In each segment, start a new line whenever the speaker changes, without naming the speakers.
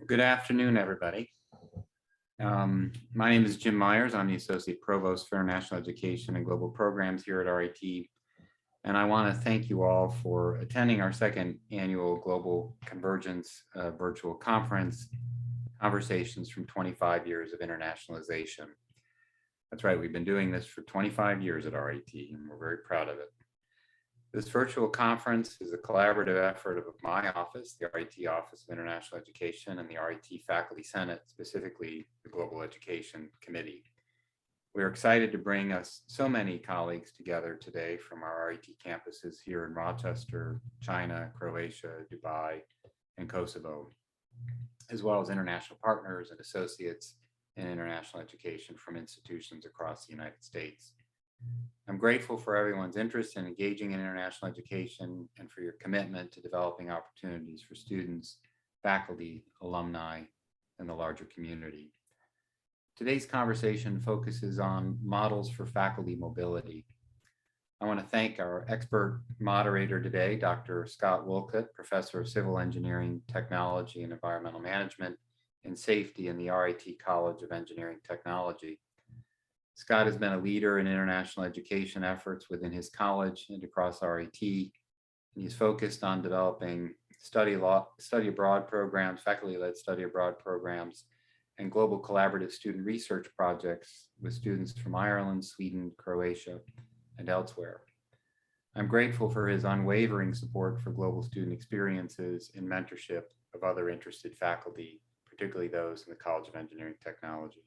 Good afternoon, everybody. My name is Jim Myers. I'm the Associate Provost for International Education and Global Programs here at RIT. And I want to thank you all for attending our second annual Global Convergence virtual conference, Conversations from 25 Years of Internationalization. That's right, we've been doing this for 25 years at RIT, and we're very proud of it. This virtual conference is a collaborative effort of my office, the RIT Office of International Education, and the RIT Faculty Senate, specifically the Global Education Committee. We're excited to bring us so many colleagues together today from our RIT campuses here in Rochester, China, Croatia, Dubai, and Kosovo, as well as international partners and associates in international education from institutions across the United States. I'm grateful for everyone's interest in engaging in international education and for your commitment to developing opportunities for students, faculty, alumni, and the larger community. Today's conversation focuses on models for faculty mobility. I want to thank our expert moderator today, Dr. Scott Wolcott, Professor of Civil Engineering, Technology, and Environmental Management and Safety in the RIT College of Engineering Technology. Scott has been a leader in international education efforts within his college and across RIT, and he's focused on developing study abroad programs, faculty-led study abroad programs, and global collaborative student research projects with students from Ireland, Sweden, Croatia, and elsewhere. I'm grateful for his unwavering support for global student experiences and mentorship of other interested faculty, particularly those in the College of Engineering Technology.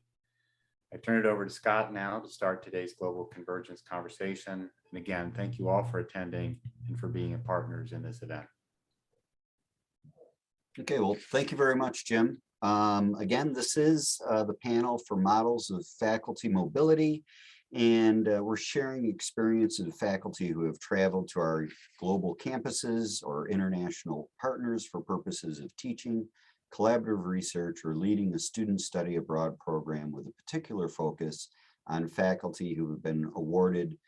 I turn it over to Scott now to start today's Global Convergence conversation. And again, thank you all for attending and for being partners in this event.
Okay, well, thank you very much, Jim. Again, this is the panel for models of faculty mobility, and we're sharing experiences of faculty who have traveled to our global campuses or international partners for purposes of teaching, collaborative research, or leading a student study abroad program with a particular focus on faculty who have been awarded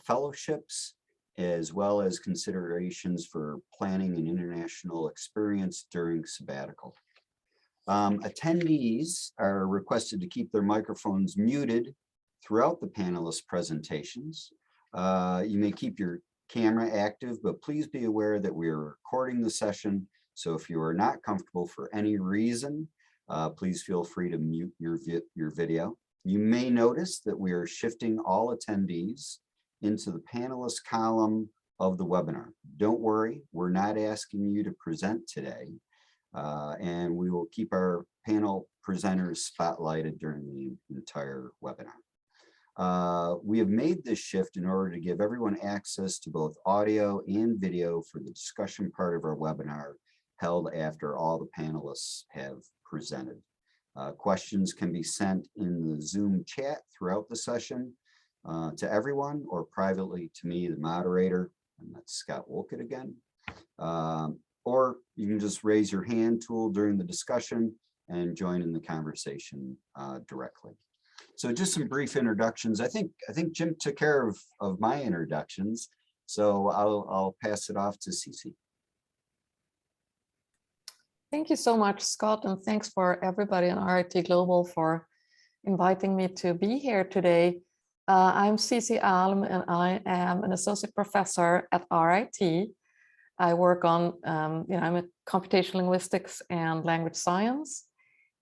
fellowships, as well as considerations for planning an international experience during sabbatical. Attendees are requested to keep their microphones muted throughout the panelists' presentations. You may keep your camera active, but please be aware that we are recording the session. So if you are not comfortable for any reason, please feel free to mute your video. You may notice that we are shifting all attendees into the panelist column of the webinar. Don't worry, we're not asking you to present today, and we will keep our panel presenters spotlighted during the entire webinar. We have made this shift in order to give everyone access to both audio and video for the discussion part of our webinar, held after all the panelists have presented. Questions can be sent in the Zoom chat throughout the session to everyone, or privately to me, the moderator, and that's Scott Wolcott again. Or you can just raise your hand tool during the discussion and join in the conversation directly. So just some brief introductions. I think Jim took care of my introductions, so I'll pass it off to Cece.
Thank you so much, Scott, and thanks for everybody on RIT Global for inviting me to be here today. I'm Cece Alm, and I am an associate professor at RIT. I work on, I'm a computational linguistics and language science,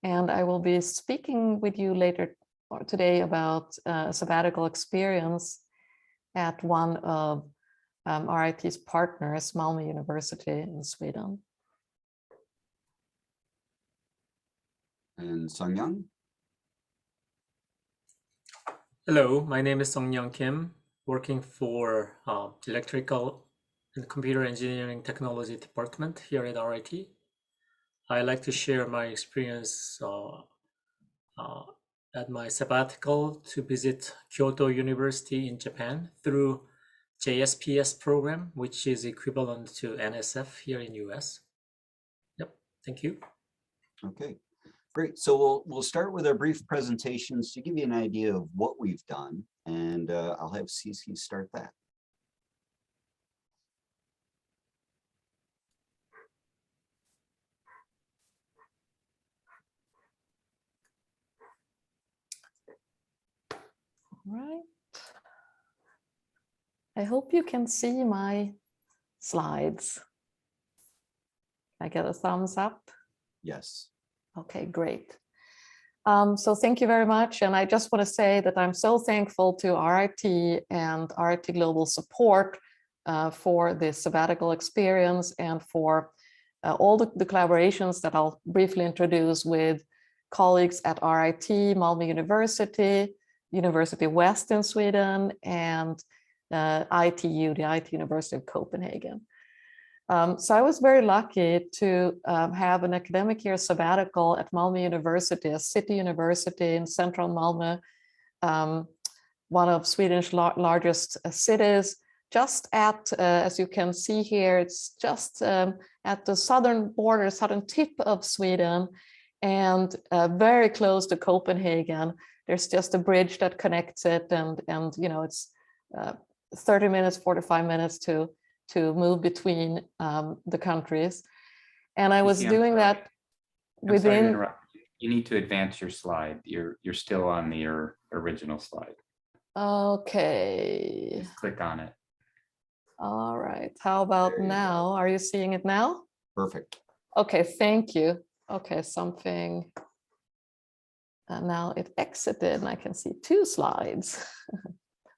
and I will be speaking with you later today about a sabbatical experience at one of RIT's partners, Malmö University in Sweden.
And Sung-Young?
Hello, my name is Sung-Young Kim, working for Electrical and Computer Engineering Technology Department here at RIT. I like to share my experience at my sabbatical to visit Kyoto University in Japan through JSPS program, which is equivalent to NSF here in US. Yep, thank you.
Okay. Great. So we'll start with our brief presentations to give you an idea of what we've done, and I'll have Cece start that.
right. I hope you can see my slides. I get a thumbs up.
Yes.
Okay, great. So thank you very much. And I just want to say that I'm so thankful to RIT and RIT Global support for this sabbatical experience and for all the collaborations that I'll briefly introduce with colleagues at RIT, Malmö University, University West in Sweden, and ITU, the IT University of Copenhagen. So I was very lucky to have an academic year sabbatical at Malmö University, a city university in central Malmö, one of Sweden's largest cities, just at, as you can see here, it's just at the southern border, southern tip of Sweden, and very close to Copenhagen. There's just a bridge that connects it, and you know, it's 30 minutes, 45 minutes to move between the countries. And I was doing that
I'm sorry to
within.
interrupt. You need to advance your slide. You're still on your original slide.
Okay.
Just click on it.
All right. How about
There you
now? Are you seeing it now?
Perfect.
Okay, thank you. Okay, something. Now it exited and I can see two slides.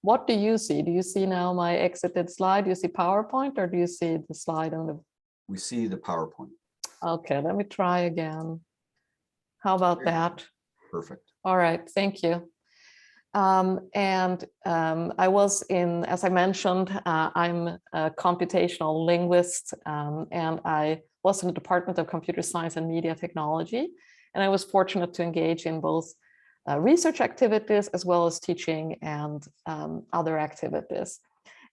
What do you see? Do you see now my exited slide? Do you see PowerPoint or do you see the slide on the?
We see the PowerPoint.
Okay, let me try again. How about that?
Perfect.
All right, thank you. I was in, as I mentioned, I'm a computational linguist, and I was in the Department of Computer Science and Media Technology, and I was fortunate to engage in both research activities as well as teaching and other activities.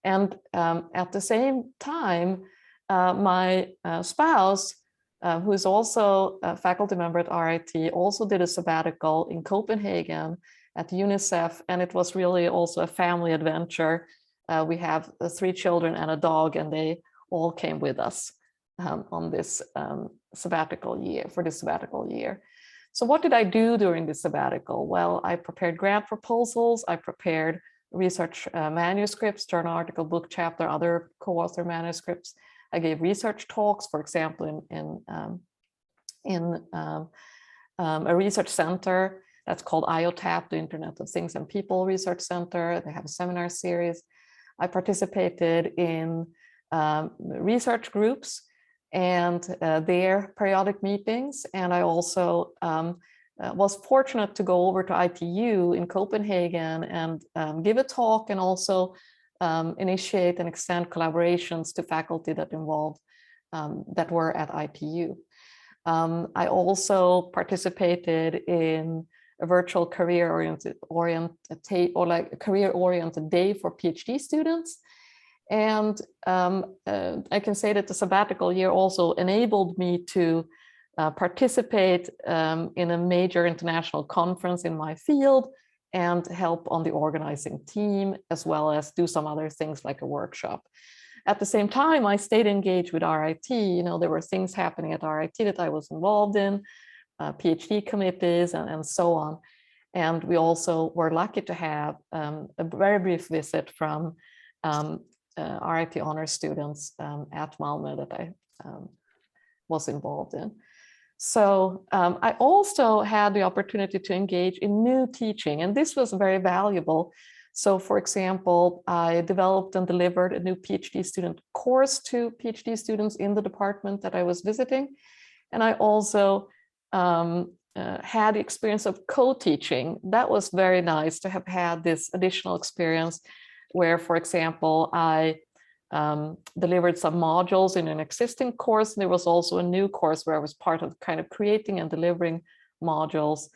And at the same time, my spouse, who is also a faculty member at RIT, also did a sabbatical in Copenhagen at UNICEF, and it was really also a family adventure. We have 3 children and a dog, and they all came with us on this sabbatical year, for this sabbatical year. So what did I do during this sabbatical? Well, I prepared grant proposals, I prepared research manuscripts, journal article, book chapter, other co-author manuscripts. I gave research talks, for example, in a research center that's called IOTAP, the Internet of Things and People Research Center. They have a seminar series. I participated in research groups and their periodic meetings. And I also was fortunate to go over to ITU in Copenhagen and give a talk and also initiate and extend collaborations to faculty that involved, that were at ITU. I also participated in a virtual career-oriented day for PhD students. And I can say that the sabbatical year also enabled me to participate in a major international conference in my field and help on the organizing team, as well as do some other things like a workshop. At the same time, I stayed engaged with RIT. You know, there were things happening at RIT that I was involved in, PhD committees and so on. And we also were lucky to have a very brief visit from RIT honor students at Malmö that I was involved in. So I also had the opportunity to engage in new teaching, and this was very valuable. So for example, I developed and delivered a new PhD student course to PhD students in the department that I was visiting. And I also had the experience of co-teaching. That was very nice to have had this additional experience where, for example, I delivered some modules in an existing course. And there was also a new course where I was part of kind of creating and delivering modules.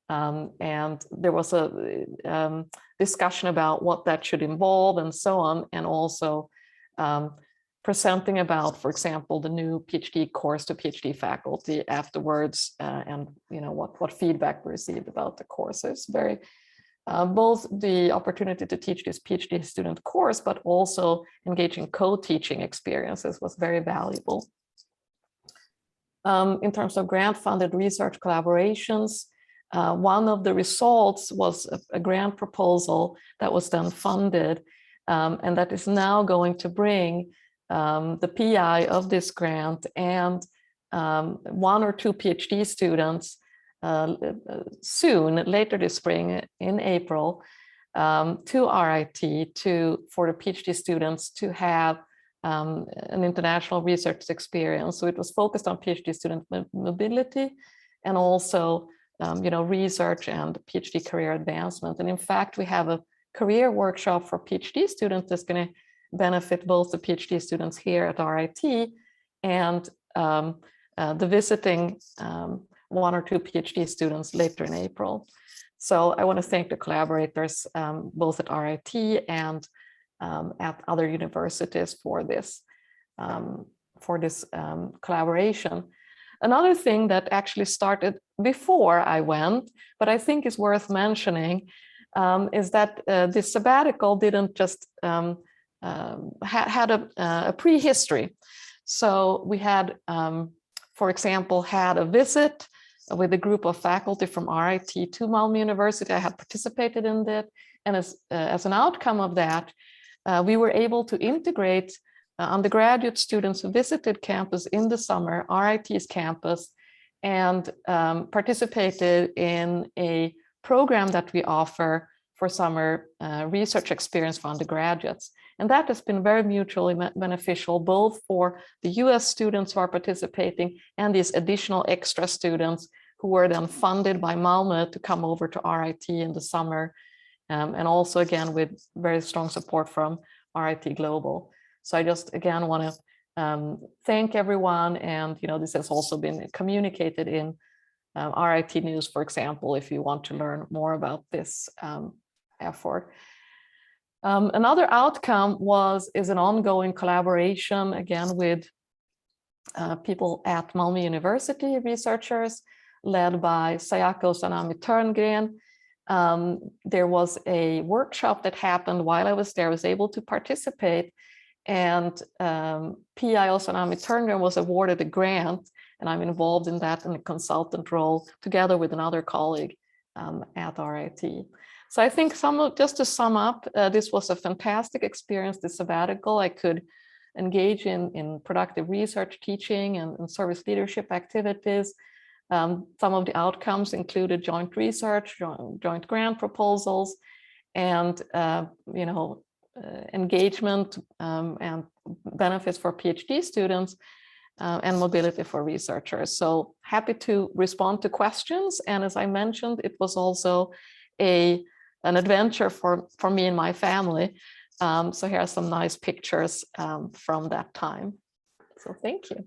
And there was a discussion about what that should involve and so on. And also presenting about, for example, the new PhD course to PhD faculty afterwards, and you know what feedback we received about the course. So it's very both the opportunity to teach this PhD student course, but also engaging co-teaching experiences was very valuable. In terms of grant-funded research collaborations, one of the results was a grant proposal that was then funded, and that is now going to bring the PI of this grant and 1 or 2 PhD students soon, later this spring in April, to RIT for the PhD students to have an international research experience. So it was focused on PhD student mobility and also research and PhD career advancement. And in fact, we have a career workshop for PhD students that's going to benefit both the PhD students here at RIT and the visiting 1 or 2 PhD students later in April. So I want to thank the collaborators both at RIT and at other universities for this collaboration. Another thing that actually started before I went, but I think is worth mentioning, is that this sabbatical didn't just had a prehistory. So we had, for example, had a visit with a group of faculty from RIT to Malmö University. I had participated in that, and as an outcome of that, we were able to integrate undergraduate students who visited campus in the summer, RIT's campus, and participated in a program that we offer for summer research experience for undergraduates. And that has been very mutually beneficial, both for the US students who are participating and these additional extra students who were then funded by Malmö to come over to RIT in the summer. And also, again, with very strong support from RIT Global. So I just, again, want to thank everyone. And, this has also been communicated in RIT News, for example, if you want to learn more about this effort. Another outcome is an ongoing collaboration, again, with people at Malmö University, researchers led by Sayako Sanami Turngren. There was a workshop that happened while I was there. I was able to participate, and PI Sanami Turngren was awarded a grant, and I'm involved in that in a consultant role together with another colleague at RIT. So I think just to sum up, this was a fantastic experience, this sabbatical. I could engage in productive research, teaching, and service leadership activities. Some of the outcomes included joint research, joint grant proposals, and engagement and benefits for PhD students, and mobility for researchers. So happy to respond to questions. And as I mentioned, it was also an adventure for me and my family. So here are some nice pictures from that time. So thank you.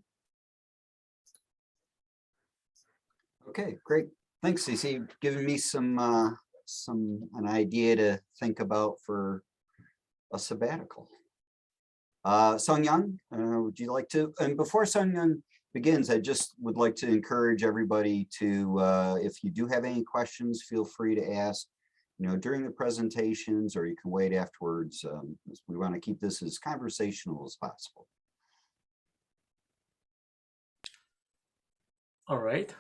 Okay, great. Thanks, Cece. Giving me an idea to think about for a sabbatical. Sung-Young, would you like to? And before Sung-Young begins, I just would like to encourage everybody to, if you do have any questions, feel free to ask, during the presentations, or you can wait afterwards. We want to keep this as conversational as possible.
All right.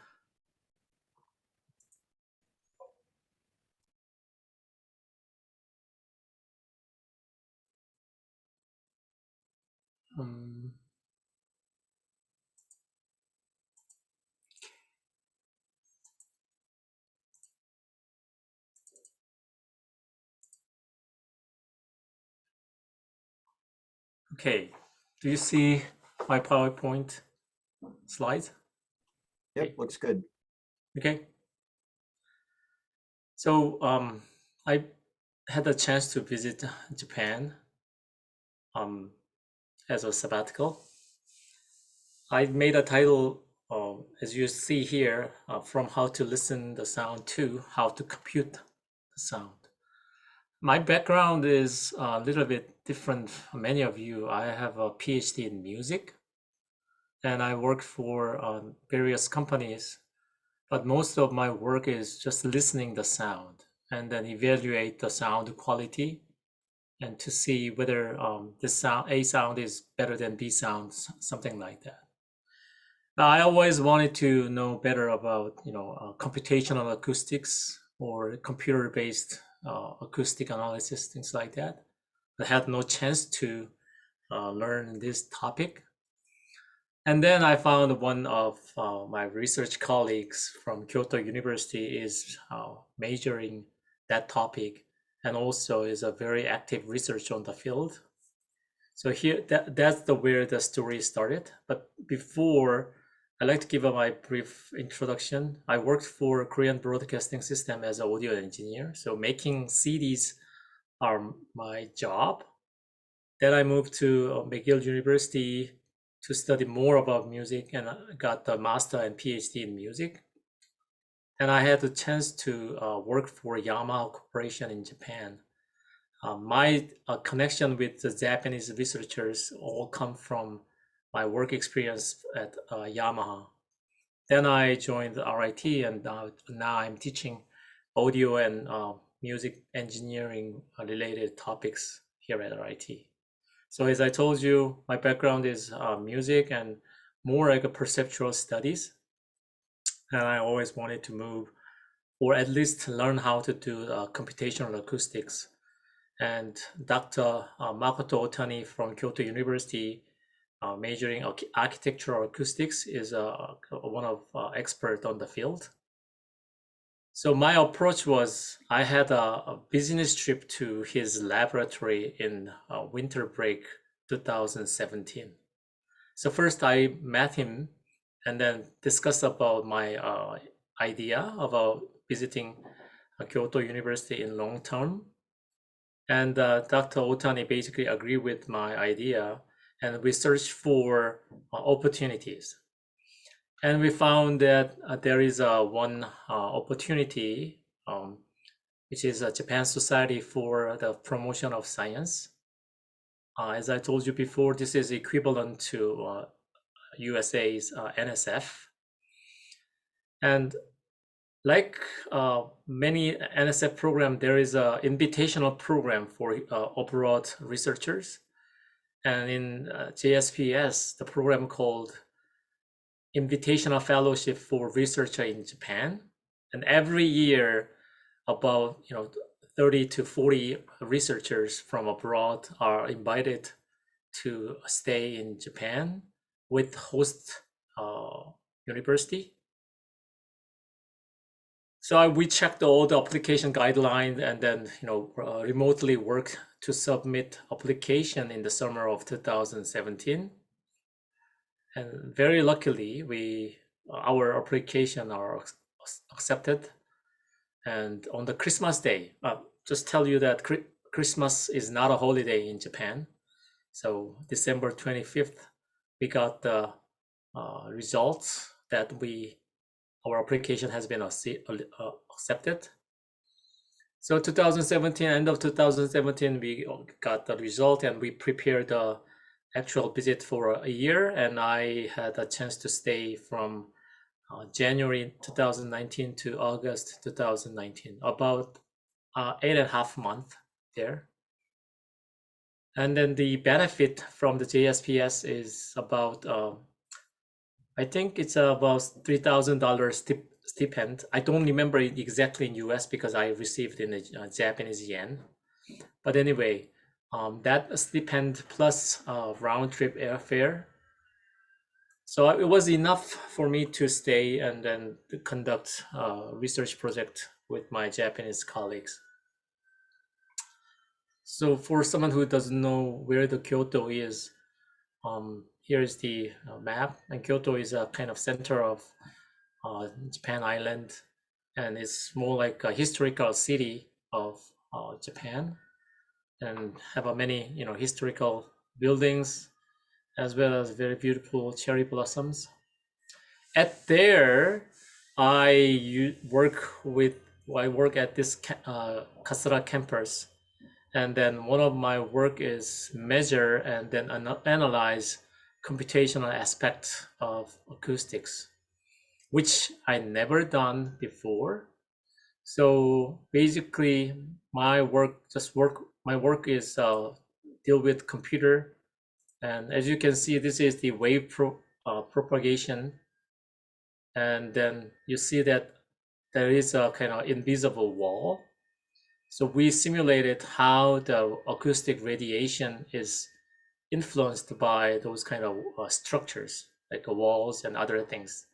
Okay, do you see my PowerPoint slides?
Yep,
Okay.
looks good.
Okay. So I had a chance to visit Japan as a sabbatical. I made a title, as you see here, from how to listen the sound to how to compute the sound. My background is a little bit different from many of you. I have a PhD in music, and I work for various companies, but most of my work is just listening the sound and then evaluate the sound quality and to see whether this sound, A sound is better than B sound, something like that. I always wanted to know better about, computational acoustics or computer-based acoustic analysis, things like that. I had no chance to learn this topic. And then I found one of my research colleagues from Kyoto University is majoring that topic and also is a very active researcher on the field. So here, that's where the story started. But before, I'd like to give my brief introduction. I worked for Korean Broadcasting System as an audio engineer. So making CDs are my job. Then I moved to McGill University to study more about music and got the master and PhD in music. And I had the chance to work for Yamaha Corporation in Japan. My connection with the Japanese researchers all come from my work experience at Yamaha. Then I joined RIT, and now I'm teaching audio and music engineering related topics here at RIT. So as I told you, my background is music and more like a perceptual studies. And I always wanted to move, or at least learn how to do computational acoustics. And Dr. Makoto Otani from Kyoto University, majoring architectural acoustics, is one of expert on the field. So my approach was, I had a business trip to his laboratory in winter break 2017. So first I met him and then discussed about my idea about visiting Kyoto University in long term. And Dr. Otani basically agreed with my idea, and we searched for opportunities. And we found that there is one opportunity, which is Japan Society for the Promotion of Science. As I told you before, this is equivalent to USA's NSF. And like many NSF program, there is an invitational program for abroad researchers. And in JSPS, the program called Invitational Fellowship for Researcher in Japan. And every year, about 30 to 40 researchers from abroad are invited to stay in Japan with host university. So we checked all the application guidelines and then remotely worked to submit application in the summer of 2017. And very luckily, our application are accepted. And on the Christmas day, just tell you that Christmas is not a holiday in Japan. So December 25th, we got the results that our application has been accepted. So 2017, end of 2017, we got the result and we prepared the actual visit for a year. And I had a chance to stay from January 2019 to August 2019, about 8.5 months there. And then the benefit from the JSPS is about, I think it's about $3,000 stipend. I don't remember it exactly in US because I received in the Japanese yen. But anyway, that stipend plus round trip airfare. So it was enough for me to stay and then conduct a research project with my Japanese colleagues. So for someone who doesn't know where the Kyoto is, here is the map, and Kyoto is a kind of center of Japan Island, and it's more like a historical city of Japan, and have many historical buildings as well as very beautiful cherry blossoms. At there, I work at this Kasara campus. And then one of my work is measure and then analyze computational aspects of acoustics, which I never done before. So basically, my work is deal with computer, and as you can see, this is the wave propagation And then you see that there is a kind of invisible wall. So we simulated how the acoustic radiation is influenced by those kind of structures, like the walls and other things,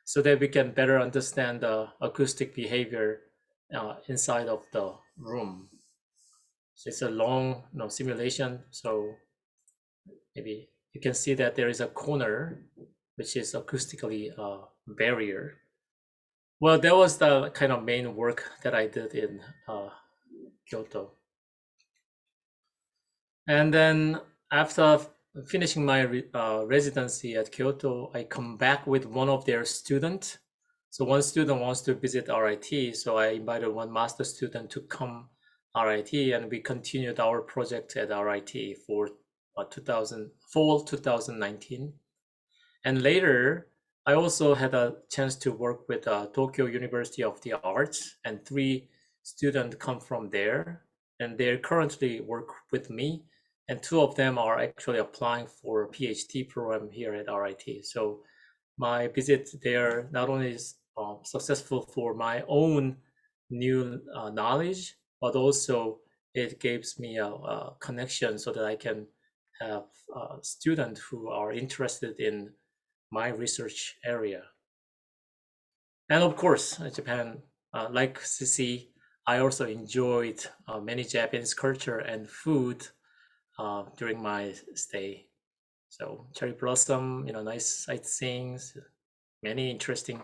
so that we can better understand the acoustic behavior inside of the room. So it's a long simulation. So maybe you can see that there is a corner which is acoustically barrier. Well, that was the kind of main work that I did in Kyoto. And then after finishing my residency at Kyoto, I come back with one of their students. So one student wants to visit RIT, so I invited one master student to come RIT, and we continued our project at RIT for fall 2019. And later, I also had a chance to work with Tokyo University of the Arts, and 3 students come from there, and they currently work with me, and 2 of them are actually applying for a PhD program here at RIT. So my visit there not only is successful for my own new knowledge, but also it gives me a connection so that I can have students who are interested in my research area. And of course, Japan, like CC, I also enjoyed many Japanese culture and food during my stay. So cherry blossom, nice sightseeing, many interesting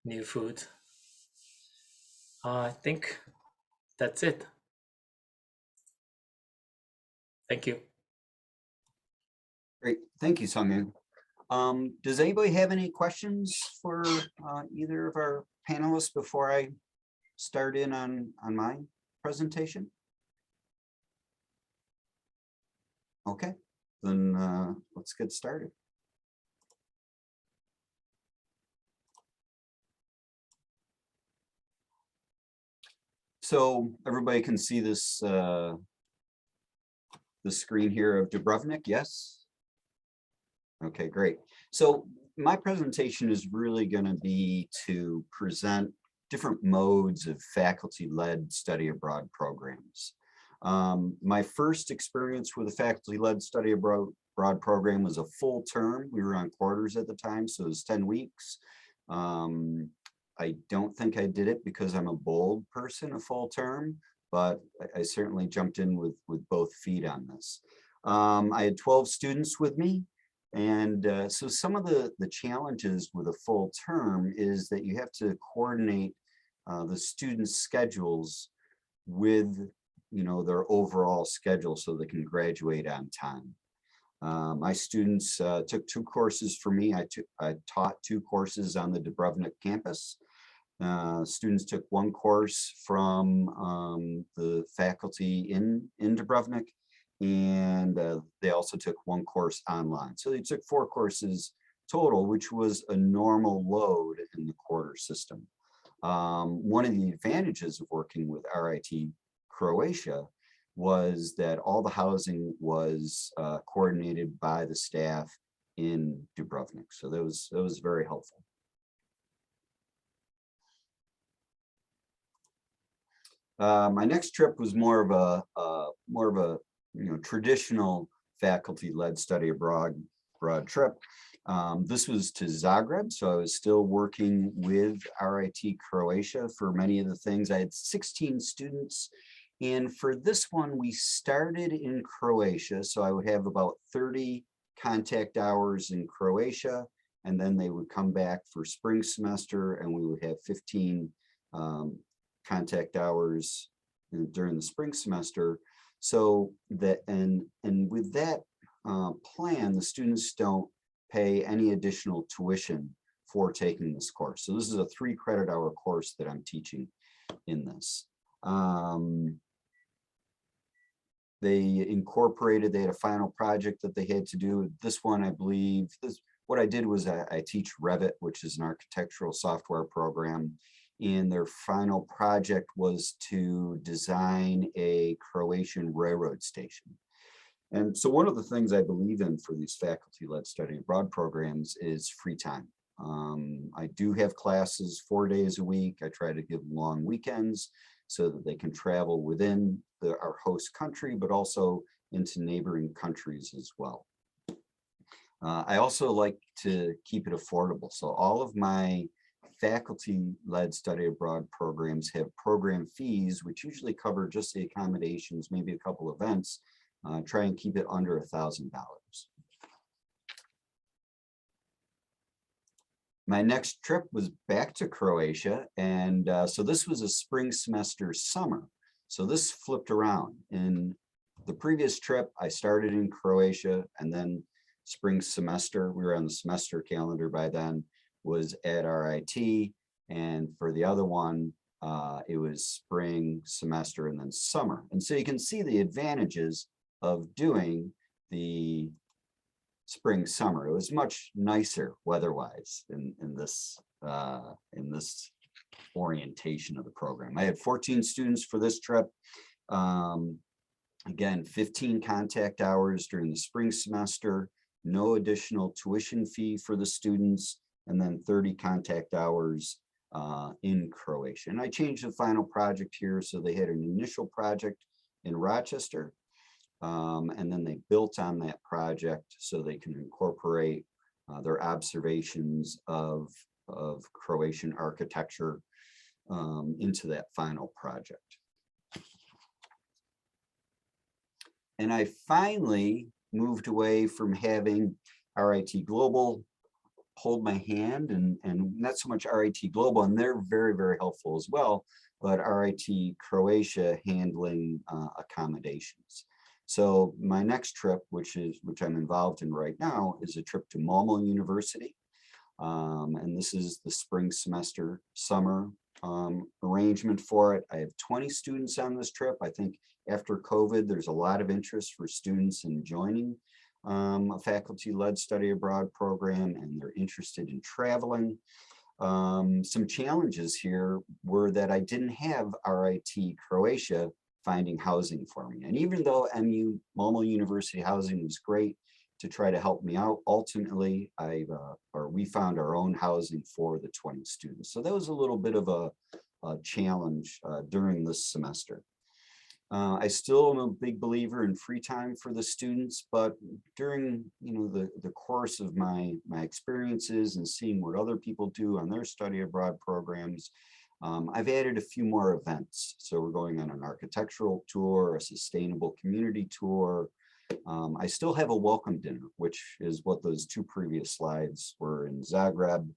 new food. I think that's it. Thank you.
Great, thank you, Sung. Does anybody have any questions for either of our panelists before I start in on my presentation? Okay, then let's get started. So everybody can see this the screen here of Dubrovnik, yes? Okay, great. So my presentation is really going to be to present different modes of faculty-led study abroad programs. My first experience with a faculty-led study abroad program was a full term. We were on quarters at the time, so it was 10 weeks. I don't think I did it because I'm a bold person, a full term, but I certainly jumped in with both feet on this. I had 12 students with me. And so some of the challenges with a full term is that you have to coordinate the students' schedules with their overall schedule so they can graduate on time. My students took 2 courses for me. I taught 2 courses on the Dubrovnik campus. Students took 1 course from the faculty in Dubrovnik, and they also took 1 course online. So they took 4 courses total, which was a normal load in the quarter system. One of the advantages of working with RIT Croatia was that all the housing was coordinated by the staff in Dubrovnik. So that was very helpful. My next trip was more of a traditional faculty-led study abroad trip. This was to Zagreb, so I was still working with RIT Croatia for many of the things. I had 16 students, and for this one, we started in Croatia, so I would have about 30 contact hours in Croatia, and then they would come back for spring semester, and we would have 15 contact hours during the spring semester. So that, and with that plan, the students don't pay any additional tuition for taking this course. So this is a 3 credit hour course that I'm teaching in this. They incorporated, they had a final project that they had to do. This one, I believe, what I did was I teach Revit, which is an architectural software program. And their final project was to design a Croatian railroad station. And so one of the things I believe in for these faculty-led study abroad programs is free time. I do have classes 4 days a week. I try to give long weekends so that they can travel within our host country, but also into neighboring countries as well. I also like to keep it affordable. So all of my faculty-led study abroad programs have program fees, which usually cover just the accommodations, maybe a couple events. Try and keep it under $1,000. My next trip was back to Croatia, and so this was a spring semester summer. So this flipped around. In the previous trip, I started in Croatia, and then spring semester, we were on the semester calendar by then, was at RIT, and for the other one, it was spring semester and then summer. And so you can see the advantages of doing the spring summer. It was much nicer weather-wise in this orientation of the program. I had 14 students for this trip. Again, 15 contact hours during the spring semester, no additional tuition fee for the students, and then 30 contact hours in Croatia. And I changed the final project here, so they had an initial project in Rochester, and then they built on that project so they can incorporate their observations of Croatian architecture into that final project. And I finally moved away from having RIT Global hold my hand, and not so much RIT Global, and they're very, very helpful as well, but RIT Croatia handling accommodations. So my next trip, which I'm involved in right now, is a trip to Malmö University. And this is the spring semester, summer arrangement for it. I have 20 students on this trip. I think after COVID, there's a lot of interest for students in joining a faculty-led study abroad program, and they're interested in traveling. Some challenges here were that I didn't have RIT Croatia finding housing for me. And even though Malmö University housing was great to try to help me out, ultimately we found our own housing for the 20 students. So that was a little bit of a challenge during this semester. I still am a big believer in free time for the students, but during the course of my experiences and seeing what other people do on their study abroad programs, I've added a few more events. So we're going on an architectural tour, a sustainable community tour. I still have a welcome dinner, which is what those two previous slides were in Zagreb.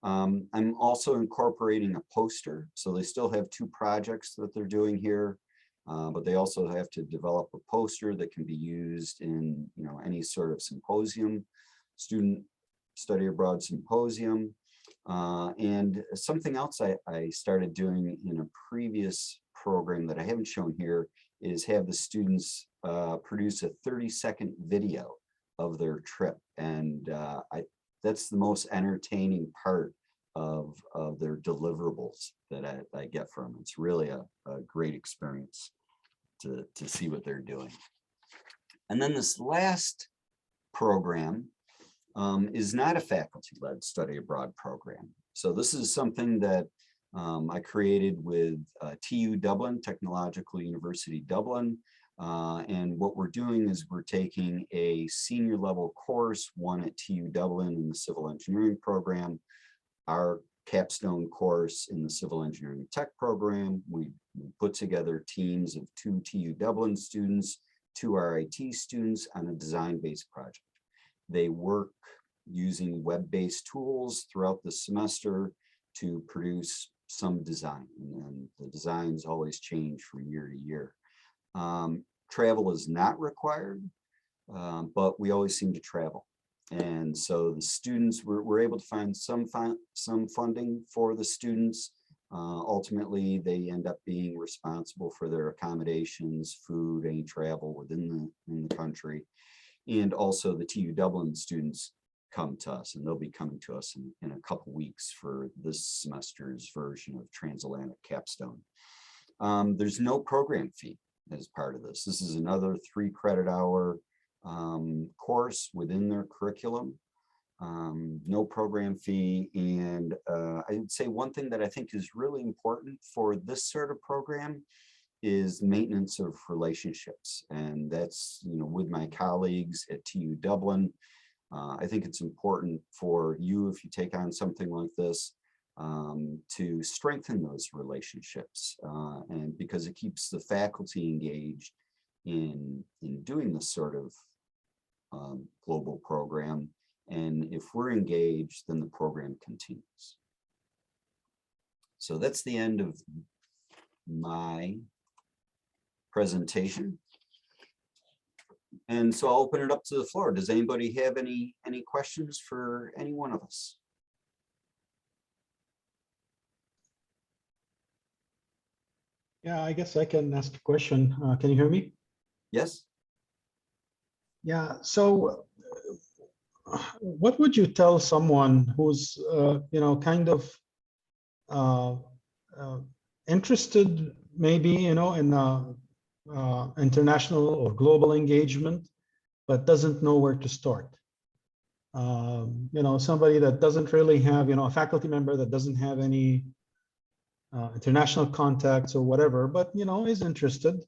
I'm also incorporating a poster. So they still have two projects that they're doing here, but they also have to develop a poster that can be used in any sort of symposium, student study abroad symposium. And something else I started doing in a previous program that I haven't shown here is have the students produce a 30-second video of their trip. And that's the most entertaining part of their deliverables that I get from. It's really a great experience to see what they're doing. And then this last program is not a faculty-led study abroad program. So this is something that I created with TU Dublin, Technological University Dublin. And what we're doing is we're taking a senior level course, one at TU Dublin in the civil engineering program, our capstone course in the civil engineering tech program. We put together teams of 2 TU Dublin students, 2 RIT students on a design-based project. They work using web-based tools throughout the semester to produce some design, and the designs always change from year to year. Travel is not required, but we always seem to travel. And so the students, we're able to find some funding for the students. Ultimately, they end up being responsible for their accommodations, food, any travel within the country. And also the TU Dublin students come to us, and they'll be coming to us in a couple weeks for this semester's version of Transatlantic Capstone. There's no program fee as part of this. This is another 3 credit hour course within their curriculum. no program fee. And I would say one thing that I think is really important for this sort of program is maintenance of relationships. And that's, with my colleagues at TU Dublin. I think it's important for you, if you take on something like this, to strengthen those relationships, and because it keeps the faculty engaged in doing this sort of global program. And if we're engaged, then the program continues. So that's the end of my presentation. And so I'll open it up to the floor. Does anybody have any questions for any one of us?
Yeah, I guess I can ask a question. Can you hear me?
Yes.
Yeah, so what would you tell someone who's, kind of interested maybe, in international or global engagement, but doesn't know where to start? Somebody that doesn't really have, a faculty member that doesn't have any international contacts or whatever, but, is interested.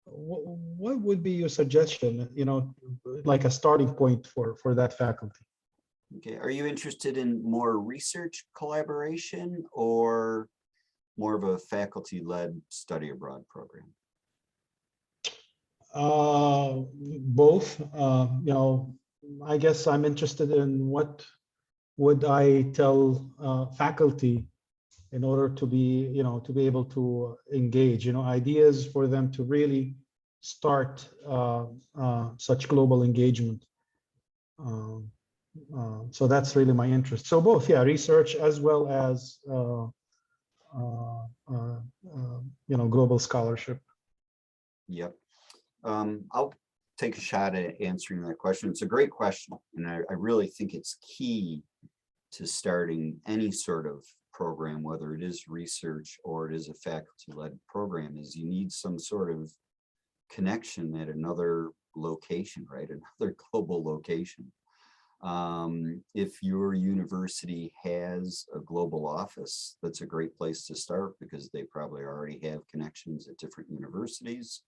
What would be your suggestion, like a starting point for that faculty?
Okay. Are you interested in more research collaboration or more of a faculty-led study abroad program?
Both. I guess I'm interested in what would I tell faculty in order to be, to be able to engage, ideas for them to really start such global engagement. So that's really my interest. So both, yeah, research as well as, global scholarship.
Yep. I'll take a shot at answering that question. It's a great question. And I really think it's key to starting any sort of program, whether it is research or it is a faculty-led program, is you need some sort of connection at another location, right? Another global location. If your university has a global office, that's a great place to start because they probably already have connections at different universities.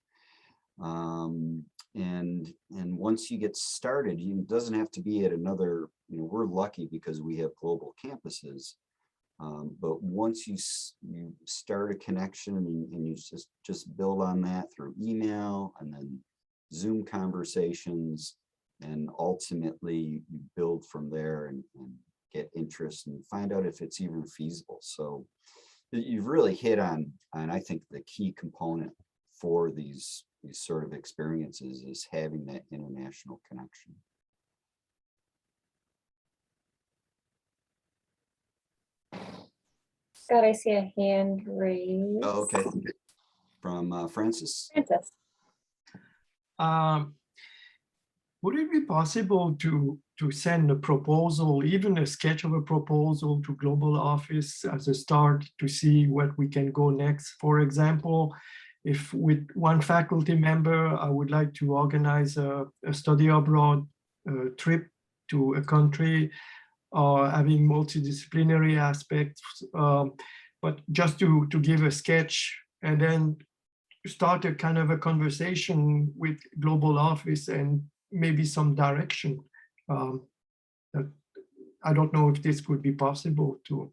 And once you get started, it doesn't have to be at another, we're lucky because we have global campuses. But once you start a connection and you just build on that through email and then Zoom conversations, and ultimately you build from there and get interest and find out if it's even feasible. So you've really hit on I think the key component for these sort of experiences is having that international connection.
Scott, I see a hand raised.
Oh, okay. From Francis.
Francis.
Would it be possible to send a proposal, even a sketch of a proposal to Global Office as a start to see what we can go next? For example, if with one faculty member, I would like to organize a study abroad trip to a country, or having multidisciplinary aspects, but just to give a sketch and then start a kind of a conversation with Global Office and maybe some direction. I don't know if this could be possible to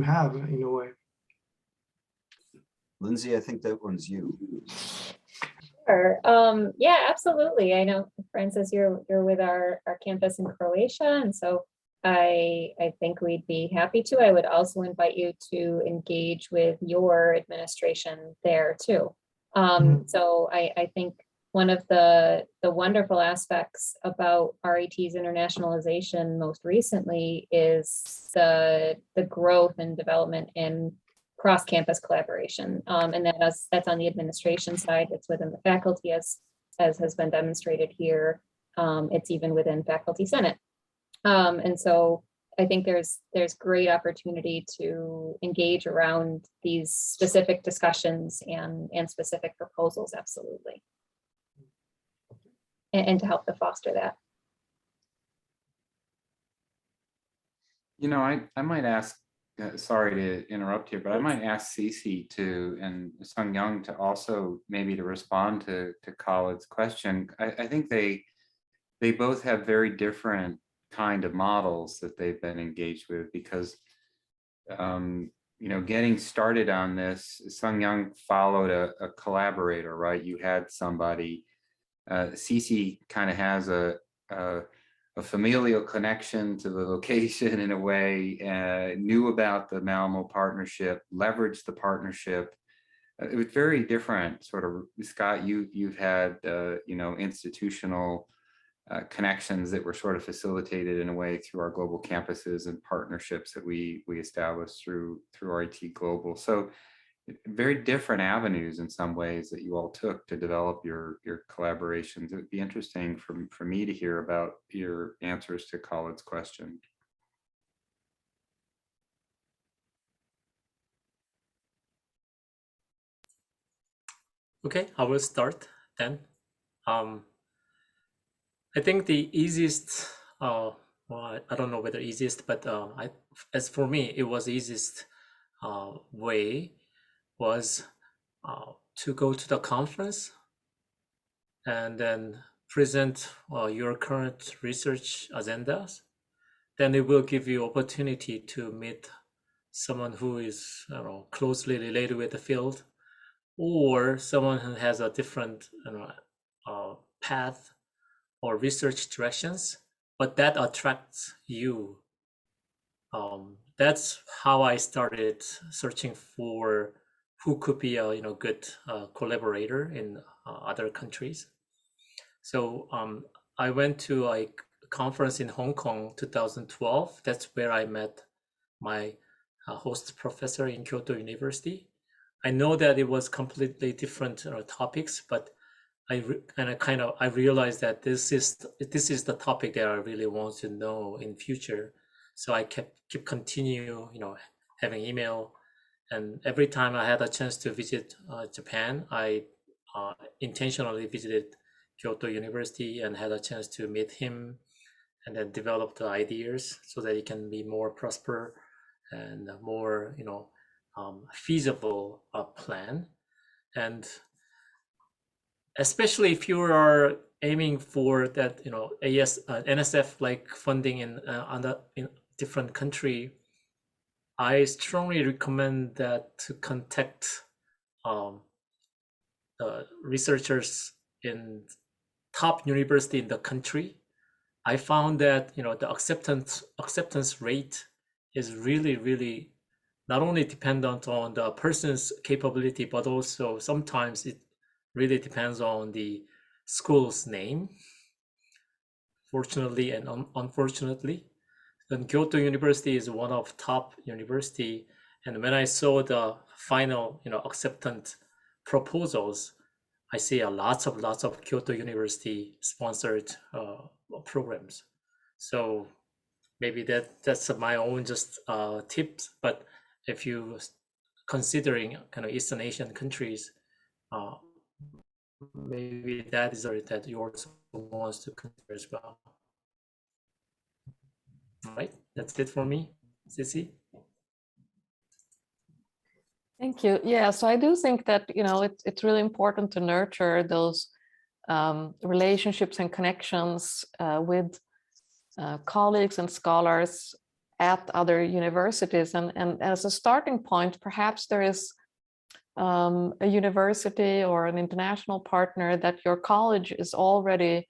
have in a way.
Lindsay, I think that one's you.
Sure. Yeah, absolutely. I know, Francis, you're with our campus in Croatia, and so I think we'd be happy to. I would also invite you to engage with your administration there too. So I think one of the wonderful aspects about RIT's internationalization most recently is the growth and development in cross-campus collaboration. And that's on the administration side. It's within the faculty as has been demonstrated here. It's even within Faculty Senate. And so I think there's great opportunity to engage around these specific discussions and specific proposals, absolutely. And to help to foster that.
You know, I might ask, sorry to interrupt here, but I might ask Cece to, and Sung Young to also maybe to respond to Khaled's question. I think they both have very different kind of models that they've been engaged with, because you know, getting started on this, Sung Young followed a collaborator, right? You had somebody. Cece kind of has a familial connection to the location in a way, knew about the Malmo partnership, leveraged the partnership. It was very different, sort of. Scott, you've had you know, institutional connections that were sort of facilitated in a way through our global campuses and partnerships that we established through RIT Global. So very different avenues in some ways that you all took to develop your collaborations. It would be interesting for me to hear about your answers to Khaled's question.
Okay, I will start then. I think the easiest, well, I don't know whether easiest, but as for me, it was the easiest way was to go to the conference and then present your current research agendas. Then it will give you opportunity to meet someone who is, I don't know, closely related with the field, or someone who has a different, you know, path or research directions, but that attracts you. That's how I started searching for who could be a, you know, good collaborator in other countries. So I went to like a conference in Hong Kong 2012. That's where I met my host professor in Kyoto University. I know that it was completely different topics, but I realized that this is the topic that I really want to know in future. So I keep continue, you know, having email, and every time I had a chance to visit Japan, I intentionally visited Kyoto University and had a chance to meet him, and then develop the ideas so that it can be more prosper and more, you know, feasible plan. And especially if you are aiming for that, you know, NSF like funding in different country, I strongly recommend that to contact researchers in top university in the country. I found that, you know, the acceptance rate is really not only dependent on the person's capability, but also sometimes it really depends on the school's name, fortunately and unfortunately. And Kyoto University is one of top university. And when I saw the final, you know, acceptance proposals, I see lots of Kyoto University sponsored programs. So maybe that's my own just tips. But if you considering kind of Eastern Asian countries, maybe that is area that you also wants to consider as well. All right, that's it for me, Sissy.
Thank you. Yeah, so I do think that, you know, it's really important to nurture those relationships and connections with colleagues and scholars at other universities. And as a starting point, perhaps there is a university or an international partner that your college is already,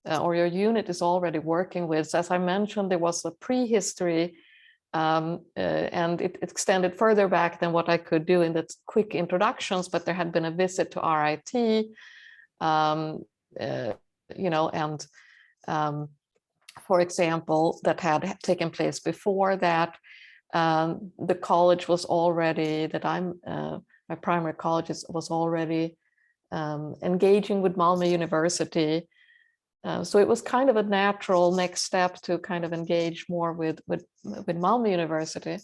or your unit is already working with. So as I mentioned, there was a prehistory, and it extended further back than what I could do in the quick introductions, but there had been a visit to RIT, you know, and for example, that had taken place before that. The college was already, my primary college was already engaging with Malmö University. So it was kind of a natural next step to kind of engage more with Malmö University.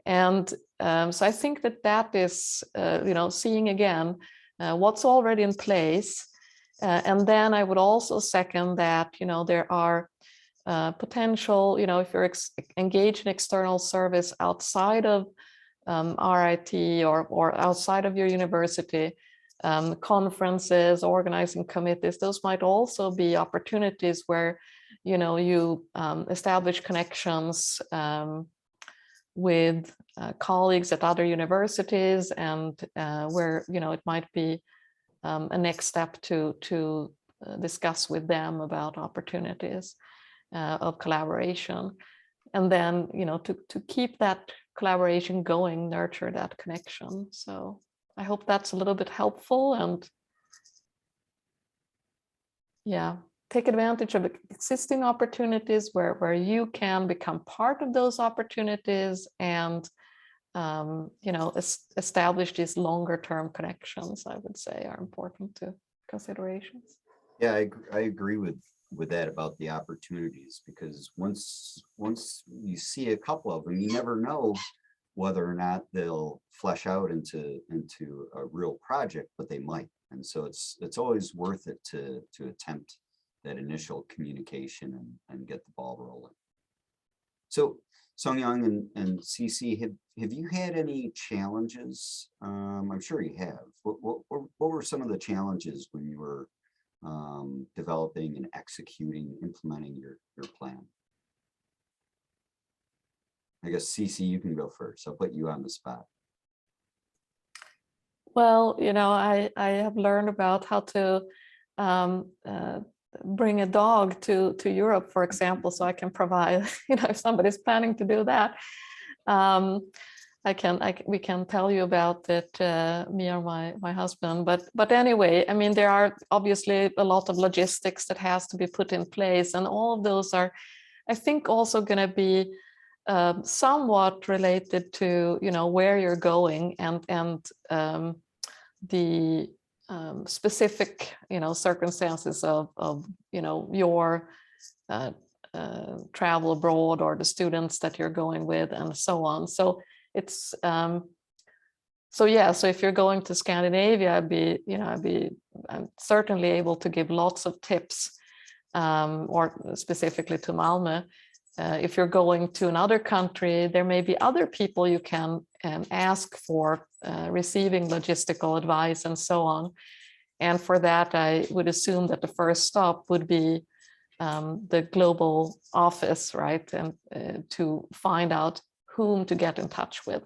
And so I think that is, you know, seeing again what's already in place. And then I would also second that, you know, there are potential, if you're engaged in external service outside of RIT or outside of your university, conferences, organizing committees, those might also be opportunities where, you establish connections with colleagues at other universities, and where, it might be a next step to discuss with them about opportunities of collaboration. And then, to keep that collaboration going, nurture that connection. So I hope that's a little bit helpful, and yeah, take advantage of existing opportunities where you can become part of those opportunities, and establish these longer term connections, I would say, are important to considerations.
Yeah, I agree with that about the opportunities, because once you see a couple of them, you never know whether or not they'll flesh out into a real project, but they might. And so it's always worth it to attempt that initial communication and get the ball rolling. So Song-Young and Cece, have you had any challenges? I'm sure you have. What were some of the challenges when you were developing and implementing your plan? I guess Cece, you can go first. I'll put you on the spot.
Well, I have learned about how to bring a dog to Europe, for example, so I can provide, if somebody's planning to do that, we can tell you about it, me or my husband. But anyway, I mean, there are obviously a lot of logistics that has to be put in place, and all of those are, I think, also going to be somewhat related to where you're going, and the specific circumstances of your travel abroad, or the students that you're going with, and so on. So it's so if you're going to Scandinavia, I'm certainly able to give lots of tips, or specifically to Malmö. If you're going to another country, there may be other people you can ask for receiving logistical advice, and so on. And for that, I would assume that the first stop would be the global office, right? And to find out whom to get in touch with.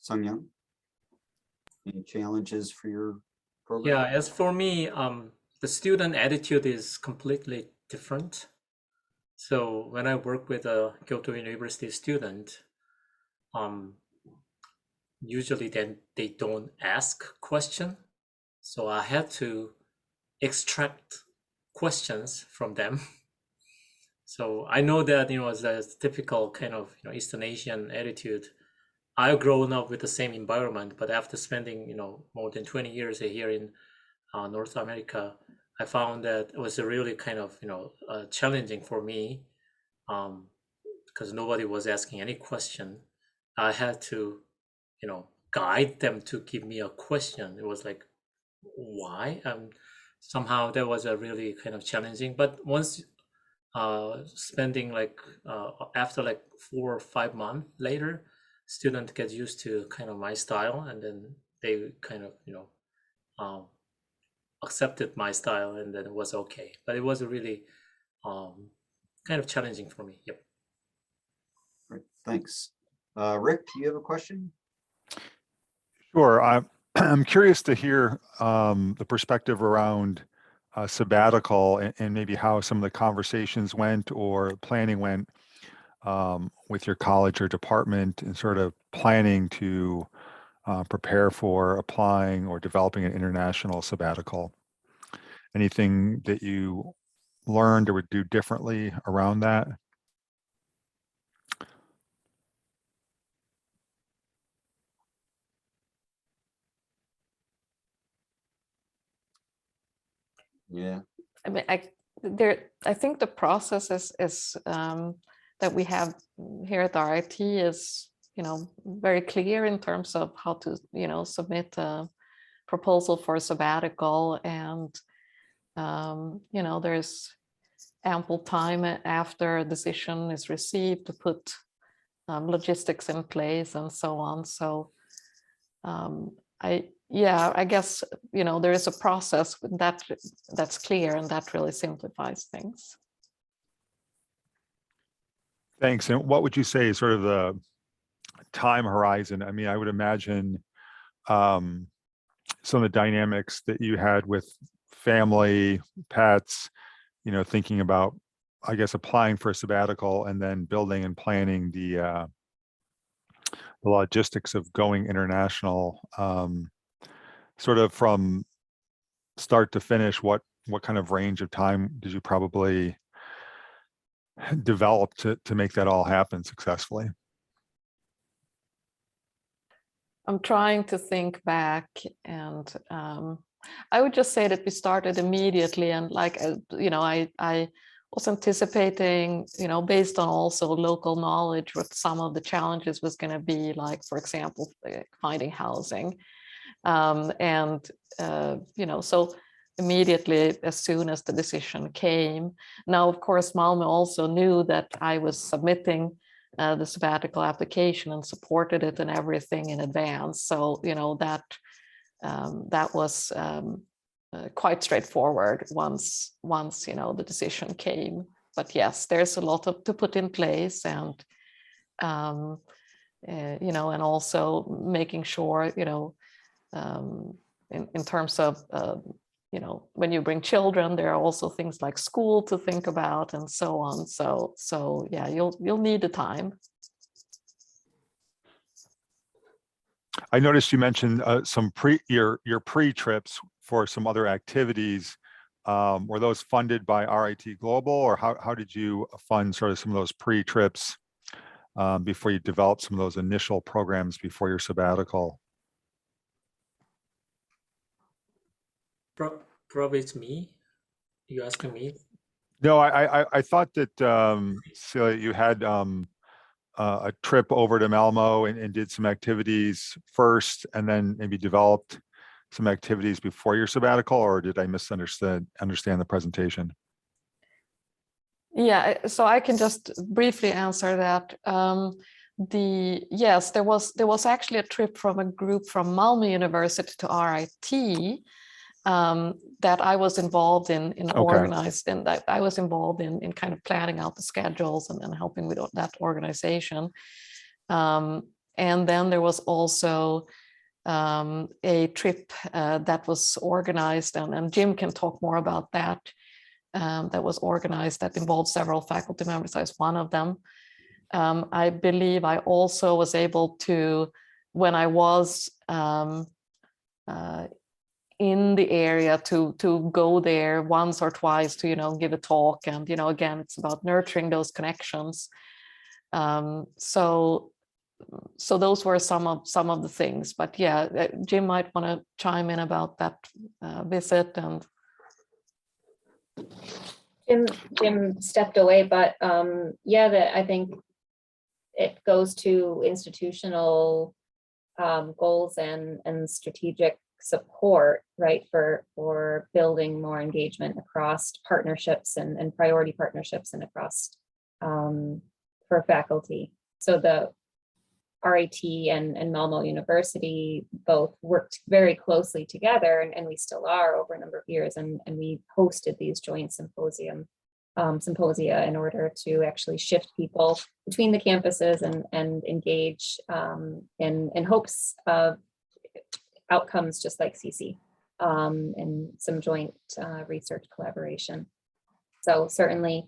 Sung-Young, any challenges for your program?
Yeah, as for me, the student attitude is completely different. So when I work with a Kyoto University student, usually then they don't ask question. So I had to extract questions from them. So I know that, as a typical kind of, Eastern Asian attitude, I've grown up with the same environment, but after spending, more than 20 years here in North America, I found that it was a really kind of, challenging for me, because nobody was asking any question. I had to, guide them to give me a question. It was like, why? Somehow that was a really kind of challenging. But once spending after 4 or 5 months later, student gets used to kind of my style, and then they kind of, accepted my style, and then it was okay. But it was a really kind of challenging for me. Yep.
Great, thanks. Rick, do you have a question?
Sure. I'm curious to hear the perspective around sabbatical, and maybe how some of the conversations went or planning went with your college or department, and sort of planning to prepare for applying or developing an international sabbatical. Anything that you learned or would do differently around that?
Yeah.
I mean, I think the process is that we have here at the RIT is, very clear in terms of how to, submit a proposal for a sabbatical, and there's ample time after a decision is received to put logistics in place and so on. So I guess, there is a process that's clear, and that really simplifies things.
Thanks. And what would you say is sort of the time horizon? I mean, I would imagine some of the dynamics that you had with family, pets, thinking about, I guess, applying for a sabbatical and then building and planning the logistics of going international, sort of from start to finish, what kind of range of time did you probably develop to make that all happen successfully?
I'm trying to think back, and I would just say that we started immediately, and I was anticipating, based on also local knowledge, what some of the challenges was going to be, like, for example, finding housing. So immediately, as soon as the decision came. Now, of course, Malmö also knew that I was submitting the sabbatical application and supported it and everything in advance. So, that was quite straightforward once the decision came. But yes, there's a lot to put in place, and and also making sure, in terms of when you bring children, there are also things like school to think about and so on. So yeah, you'll need the time.
I noticed you mentioned some your pre-trips for some other activities. Were those funded by RIT Global, or how did you fund sort of some of those pre-trips before you developed some of those initial programs before your sabbatical?
Probably it's me. You asking me?
No, I thought that Celia, you had a trip over to Malmo and did some activities first, and then maybe developed some activities before your sabbatical, or did I understand the presentation?
Yeah, so I can just briefly answer that. Yes, there was actually a trip from a group from Malmö University to RIT that I was involved in organized, and that I was involved in kind of planning out the schedules and helping with that organization. And then there was also a trip that was organized, and Jim can talk more about that. That was organized, that involved several faculty members. I was one of them. I believe I also was able to, when I was in the area, to go there once or twice to give a talk, and again, it's about nurturing those connections. So those were some of the things. But yeah, Jim might want to chime in about that visit. And
Jim stepped away, but yeah, I think it goes to institutional goals and strategic support, right, for building more engagement across partnerships and priority partnerships and across for faculty. So the RIT and Malmö University both worked very closely together, and we still are over a number of years, and we hosted these joint symposia in order to actually shift people between the campuses and engage in hopes of outcomes just like CC, and some joint research collaboration. So certainly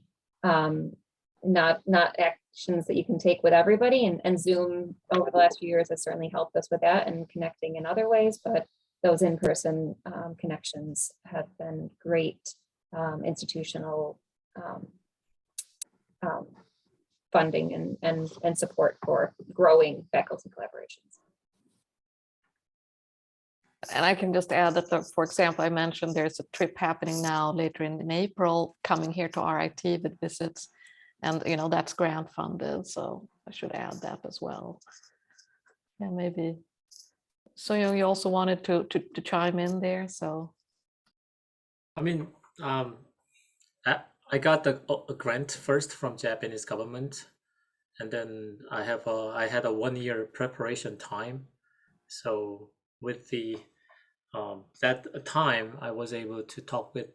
not actions that you can take with everybody, and Zoom over the last few years has certainly helped us with that and connecting in other ways, but those in-person connections have been great institutional funding and support for growing faculty collaborations.
And I can just add that, for example, I mentioned there's a trip happening now later in April, coming here to RIT with visits, and that's grant funded, so I should add that as well. Yeah, maybe. So you also wanted to chime in there, so.
I mean, I got a grant first from Japanese government, and then I had a 1 year preparation time. So with that time, I was able to talk with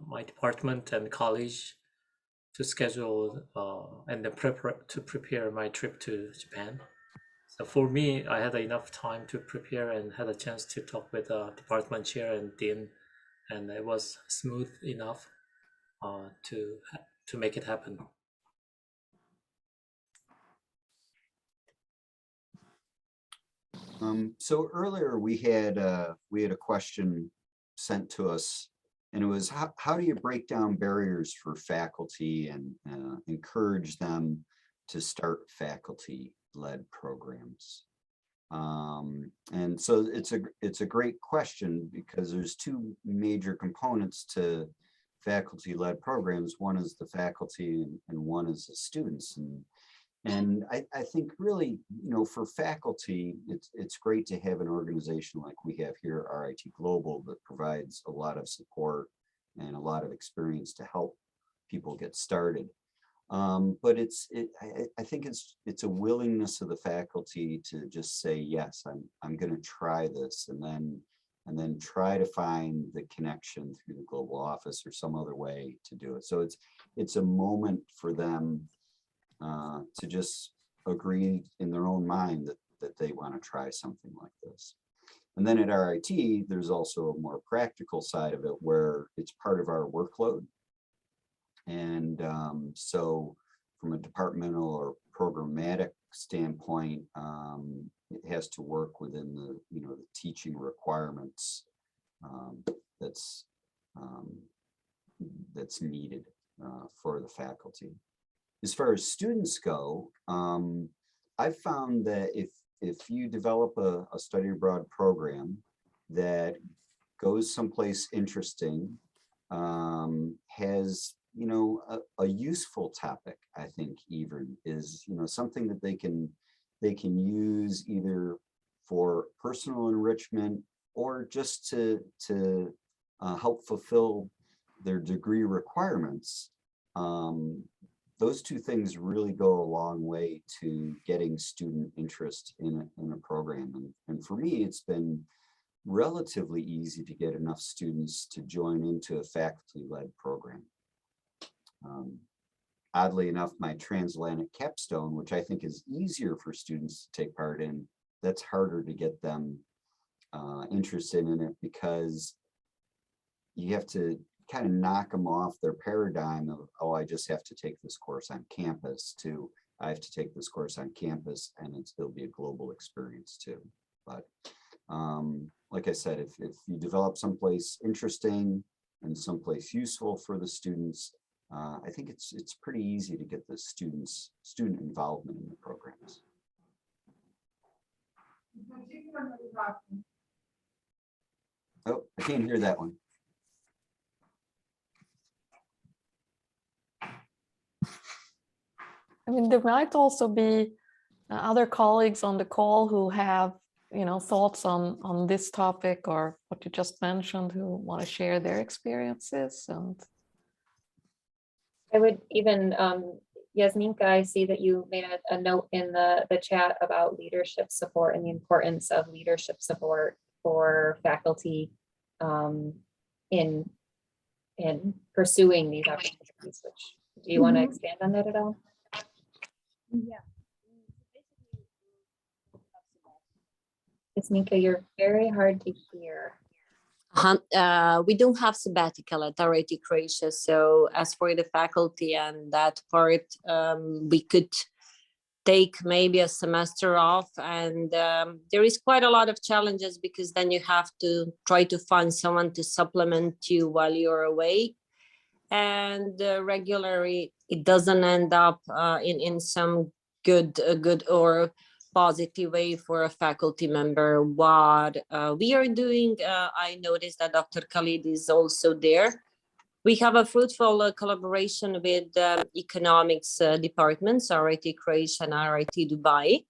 my department and college to schedule and then prepare my trip to Japan. So for me, I had enough time to prepare and had a chance to talk with department chair and dean, and it was smooth enough to make it happen.
So earlier we had a question sent to us, and it was how do you break down barriers for faculty and encourage them to start faculty-led programs? And so it's a great question because there's two major components to faculty-led programs. One is the faculty and one is the students. And I think really, you know, for faculty, it's great to have an organization like we have here at RIT Global that provides a lot of support and a lot of experience to help people get started. But I think it's a willingness of the faculty to just say, yes, I'm going to try this, and then try to find the connection through the global office or some other way to do it. So it's a moment for them to just agree in their own mind that they want to try something like this. And then at RIT, there's also a more practical side of it where it's part of our workload. And so from a departmental or programmatic standpoint, it has to work within the, you know, the teaching requirements that's needed for the faculty. As far as students go, I've found that if you develop a study abroad program that goes someplace interesting, has, you know, a useful topic, I think even is, you know, something that they can use either for personal enrichment or just to help fulfill their degree requirements. Those two things really go a long way to getting student interest in a program. And for me, it's been relatively easy to get enough students to join into a faculty-led program. Oddly enough, my transatlantic capstone, which I think is easier for students to take part in, that's harder to get them interested in it because you have to kind of knock them off their paradigm of, oh, I just have to take this course on campus, to I have to take this course on campus and it'll be a global experience too. But like I said, if you develop someplace interesting and someplace useful for the students, I think it's pretty easy to get the student involvement in the programs. Oh, I can't hear that one.
I mean, there might also be other colleagues on the call who have, you know, thoughts on this topic or what you just mentioned, who want to share their experiences. And
I would even, Yasminka, I see that you made a note in the chat about leadership support and the importance of leadership support for faculty in pursuing these opportunities. Which, do you want to expand on that at all?
Yeah.
Yasminka, you're very hard to hear.
We don't have sabbatical at RIT Croatia. So as for the faculty and that part, we could take maybe a semester off, and there is quite a lot of challenges because then you have to try to find someone to supplement you while you're away. And regularly it doesn't end up in some good or positive way for a faculty member. What we are doing, I noticed that Dr. Khalid is also there. We have a fruitful collaboration with economics departments, RIT Croatia and RIT Dubai.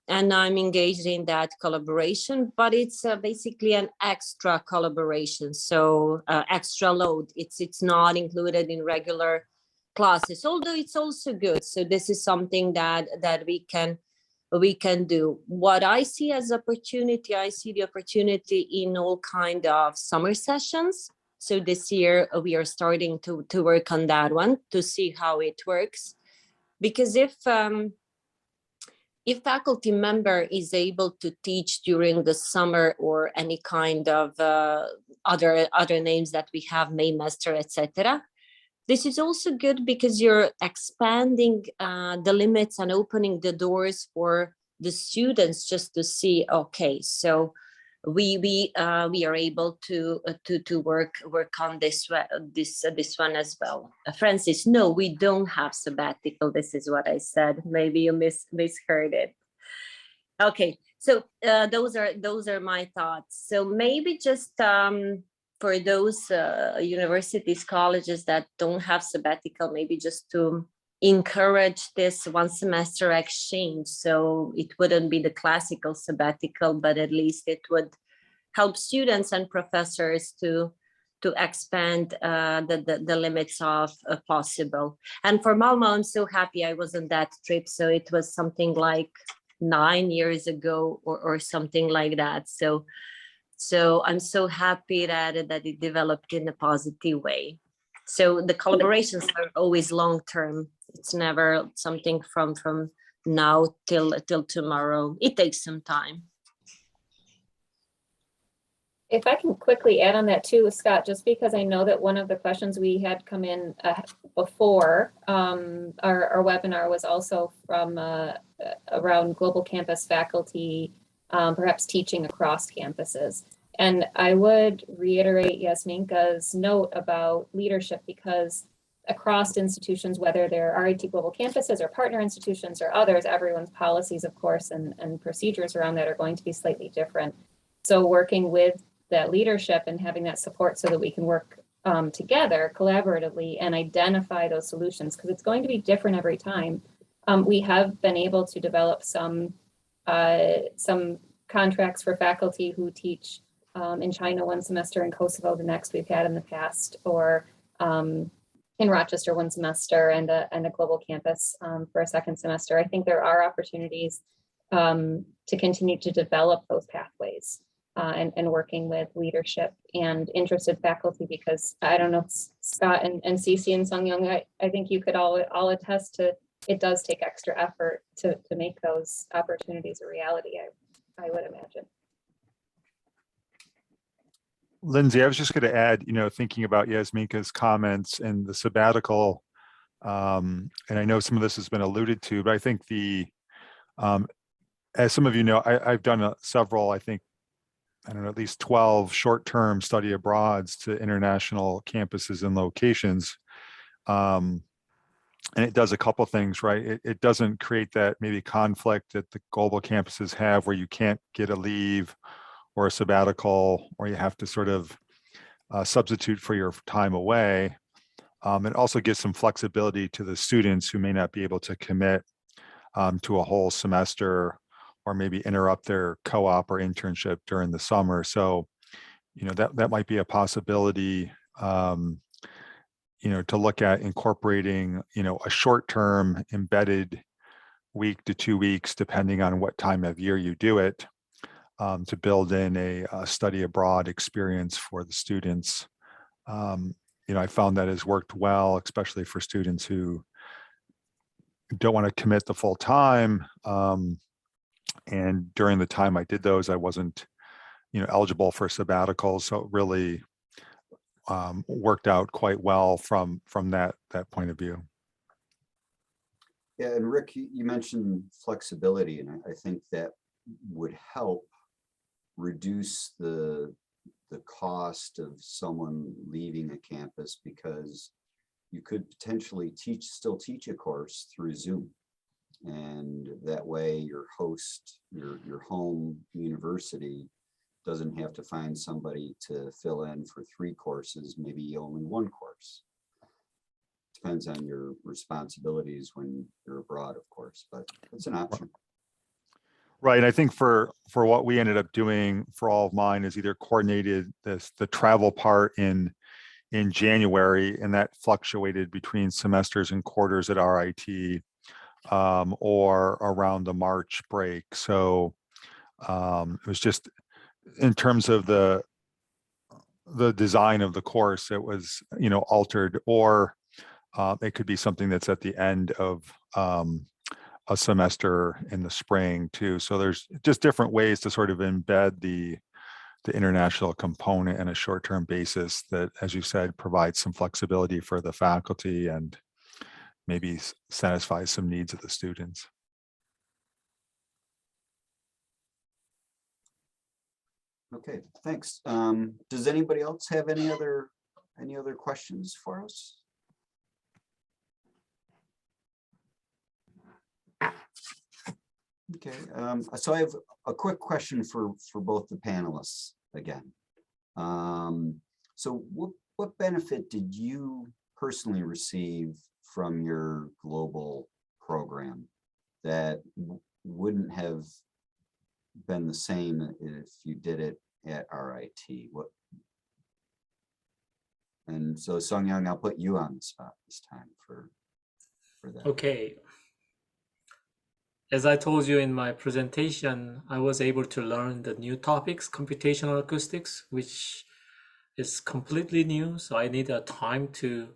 and I'm engaged in that collaboration, but it's basically an extra collaboration. So extra load, it's not included in regular classes, although it's also good. So this is something that we can do. What I see as opportunity, I see the opportunity in all kind of summer sessions. So this year we are starting to work on that one to see how it works. Because if faculty member is able to teach during the summer or any kind of other names that we have, Maymester, etc., this is also good because you're expanding the limits and opening the doors for the students just to see, okay, so we are able to work on this one as well. Francis, no, we don't have sabbatical. This is what I said. Maybe you misheard it. Okay, so those are my thoughts. So maybe just for those universities, colleges that don't have sabbatical, maybe just to encourage this one semester exchange. So it wouldn't be the classical sabbatical, but at least it would help students and professors to expand the limits of possible. And for Malmo, I'm so happy I was on that trip. So it was something like 9 years ago or something like that. So I'm so happy that it developed in a positive way. So the collaborations are always long term. It's never something from now till tomorrow. It takes some time.
If I can quickly add on that too, Scott, just because I know that one of the questions we had come in before our webinar was also from around global campus faculty, perhaps teaching across campuses. And I would reiterate Yasminka's note about leadership, because across institutions, whether they're RIT global campuses or partner institutions or others, everyone's policies, of course, and procedures around that are going to be slightly different. So working with that leadership and having that support so that we can work together collaboratively and identify those solutions, because it's going to be different every time. We have been able to develop some contracts for faculty who teach in China one semester, in Kosovo the next, we've had in the past, or in Rochester one semester, and a global campus for a second semester. I think there are opportunities to continue to develop those pathways and working with leadership and interested faculty, because I don't know, Scott and Cece and Sung Young, I think you could all attest to, it does take extra effort to make those opportunities a reality, I would imagine.
Lindsay, I was just going to add, thinking about Yasminka's comments and the sabbatical, and I know some of this has been alluded to, but I think as some of you know, I've done several, I think, I don't know, at least 12 short-term study abroads to international campuses and locations. And it does a couple things, right? It doesn't create that maybe conflict that the global campuses have where you can't get a leave or a sabbatical, or you have to sort of substitute for your time away. It also gives some flexibility to the students who may not be able to commit to a whole semester, or maybe interrupt their co-op or internship during the summer. So, that might be a possibility, to look at incorporating, a short-term embedded week to 2 weeks, depending on what time of year you do it, to build in a study abroad experience for the students. I found that has worked well, especially for students who don't want to commit the full time. And during the time I did those, I wasn't, eligible for sabbaticals. So it really worked out quite well from that point of view.
Yeah, and Rick, you mentioned flexibility, and I think that would help reduce the cost of someone leaving a campus, because you could potentially still teach a course through Zoom. And that way your host, your home university doesn't have to find somebody to fill in for 3 courses, maybe only 1 course. Depends on your responsibilities when you're abroad, of course, but it's an option.
Right. I think for what we ended up doing for all of mine is either coordinated the travel part in January, and that fluctuated between semesters and quarters at RIT, or around the March break. So it was just in terms of the design of the course, it was, altered, or it could be something that's at the end of a semester in the spring too. So there's just different ways to sort of embed the international component in a short-term basis that, as you said, provides some flexibility for the faculty and maybe satisfies some needs of the students.
Okay, thanks. Does anybody else have any other questions for us? Okay, so I have a quick question for both the panelists again. So what benefit did you personally receive from your global program that wouldn't have been the same if you did it at RIT? And so Sung Young, I'll put you on the spot this time for that.
Okay. As I told you in my presentation, I was able to learn the new topics, computational acoustics, which is completely new. So I need a time to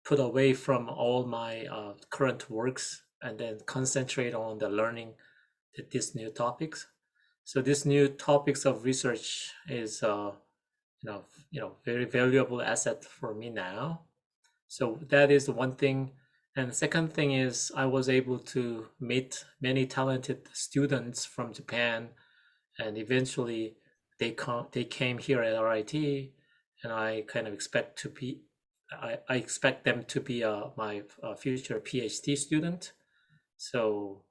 put away from all my current works and then concentrate on the learning these new topics. So these new topics of research is very valuable asset for me now. So that is one thing. And the second thing is I was able to meet many talented students from Japan, and eventually they came here at RIT, and I kind of expect them to be my future PhD student. So,